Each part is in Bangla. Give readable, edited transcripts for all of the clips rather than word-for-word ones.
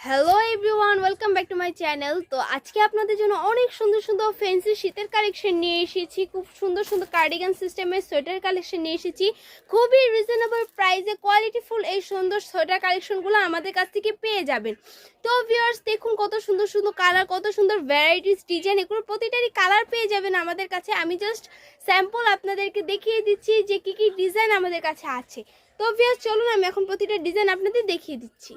Hello everyone, welcome back to my channel. তো আজকে আপনাদের জন্য অনেক সুন্দর সুন্দর ফ্যান্সি শীতের কালেকশন নিয়ে এসেছি। খুব সুন্দর সুন্দর কার্ডিগান সিস্টেমের সোয়েটার কালেকশন নিয়ে এসেছি। খুবই রিজনেবল প্রাইসে কোয়ালিটিফুল এই সুন্দর সোয়েটার কালেকশনগুলো আমাদের কাছ থেকে পেয়ে যাবেন। তো ভিউয়ার্স, দেখুন কত সুন্দর সুন্দর কালার, কত সুন্দর ভ্যারাইটিস ডিজাইন, এগুলো প্রতিটারই কালার পেয়ে যাবেন আমাদের কাছে। আমি জাস্ট স্যাম্পল আপনাদেরকে দেখিয়ে দিচ্ছি যে কী কী ডিজাইন আমাদের কাছে আছে। তো ভিউয়ার্স চলুন, আমি এখন প্রতিটা ডিজাইন আপনাদের দেখিয়ে দিচ্ছি।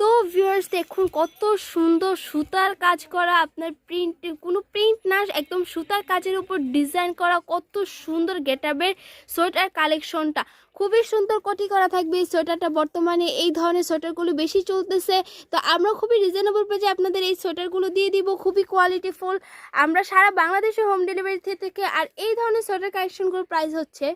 তো ভিউয়ার্স দেখুন কত সুন্দর সুতার কাজ করা, আপনার কোনো প্রিন্ট না, একদম সুতার কাজের উপর ডিজাইন করা কত সুন্দর গেটআপের সোয়েটার কালেকশনটা। খুবই সুন্দর কোটি করা থাকবে এই সোয়েটারটা। বর্তমানে এই ধরনের সোয়েটারগুলো বেশি চলতেছে, তো আমরা খুবই রিজনেবল প্রাইসে আপনাদের এই সোয়েটারগুলো দিয়ে দিব, খুবই কোয়ালিটিফুল। আমরা সারা বাংলাদেশে হোম ডেলিভারি থেকে, আর এই ধরনের সোয়েটার কালেকশনগুলোর প্রাইস হচ্ছে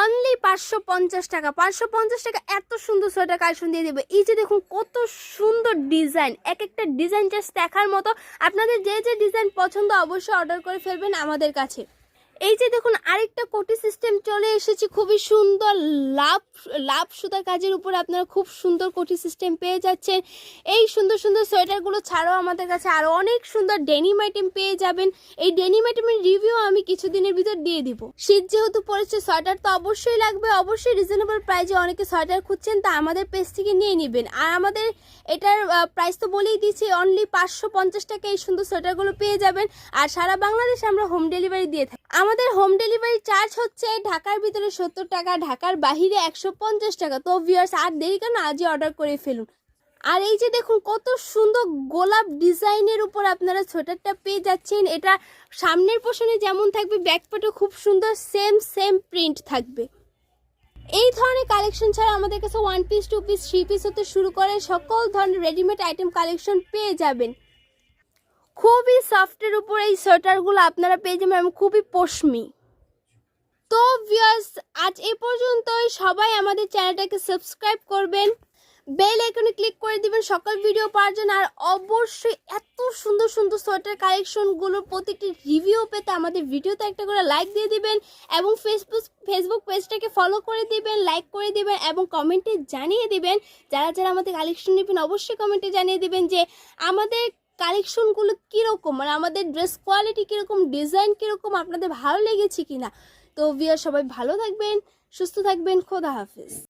অনলি 550 টাকা। 550 টাকা এত সুন্দর সোয়েটার কালেকশন দিয়ে দেবে। এই যে দেখুন কত সুন্দর ডিজাইন, এক একটা ডিজাইন জাস্ট দেখার মতো। আপনাদের যে যে ডিজাইন পছন্দ অবশ্যই অর্ডার করে ফেলবেন আমাদের কাছে। এই যে দেখুন আরেকটা কোটি সিস্টেম চলে এসেছে, খুবই সুন্দর লাভ লাভ সুতার কাজের উপর আপনারা খুব সুন্দর কোটি সিস্টেম পেয়ে যাচ্ছেন। এই সুন্দর সুন্দর সোয়েটারগুলো ছাড়াও আমাদের কাছে আরও অনেক সুন্দর ডেনিম আইটেম পেয়ে যাবেন। এই ডেনিম আইটেমের রিভিউ আমি কিছুদিনের ভিতর দিয়ে দিব। শীত যেহেতু পড়েছে, সোয়েটার তো অবশ্যই লাগবে। অবশ্যই রিজনেবল প্রাইসে অনেকে সোয়েটার খুঁজছেন, তা আমাদের পেজ থেকে নিয়ে নেবেন। আর আমাদের এটার প্রাইস তো বলেই দিচ্ছি, অনলি 550 টাকা এই সুন্দর সোয়েটারগুলো পেয়ে যাবেন। আর সারা বাংলাদেশে আমরা হোম ডেলিভারি দিয়ে থাকি। আমাদের হোম ডেলিভারি চার্জ হচ্ছে ঢাকার ভিতরে 70 টাকা, ঢাকার বাহিরে 150 টাকা। তো ভিউয়ার্স আর দেরি কেন, আজই অর্ডার করে ফেলুন। আর এই যে দেখুন কত সুন্দর গোলাপ ডিজাইনের উপর আপনারা সোয়েটারটা পেয়ে যাচ্ছেন। এটা সামনের পোর্শনে যেমন থাকবে, ব্যাক পার্টে খুব সুন্দর সেম প্রিন্ট থাকবে। এই ধরনের কালেকশন ছাড়া আমাদের কাছে 1 পিস 2 পিস 3 পিস হতে শুরু করে সকল ধরনের রেডিমেড আইটেম কালেকশন পেয়ে যাবেন। খুবই সফটের উপর এই সোয়েটারগুলো আপনারা পেয়ে যাবেন এবং খুবই পশমি। তো ভিউয়ার্স আজ এ পর্যন্তই। সবাই আমাদের চ্যানেলটাকে সাবস্ক্রাইব করবেন, বেল আইকনে ক্লিক করে দিবেন সকল ভিডিও পাওয়ার জন্য। আর অবশ্যই এত সুন্দর সুন্দর সোয়েটার কালেকশনগুলোর প্রতিটি রিভিউ পেতে আমাদের ভিডিওতে একটা করে লাইক দিয়ে দিবেন এবং ফেসবুক পেজটাকে ফলো করে দিবেন, লাইক করে দিবেন এবং কমেন্টে জানিয়ে দিবেন। যারা যারা আমাদের কালেকশন নেবেন অবশ্যই কমেন্টে জানিয়ে দিবেন যে আমাদের কালেকশনগুলো কীরকম, মানে আমাদের ড্রেস কোয়ালিটি কীরকম, ডিজাইন কীরকম, আপনাদের ভালো লেগেছে কিনা। তো ভিউয়ার সবাই ভালো থাকবেন, সুস্থ থাকবেন, খোদা হাফেজ।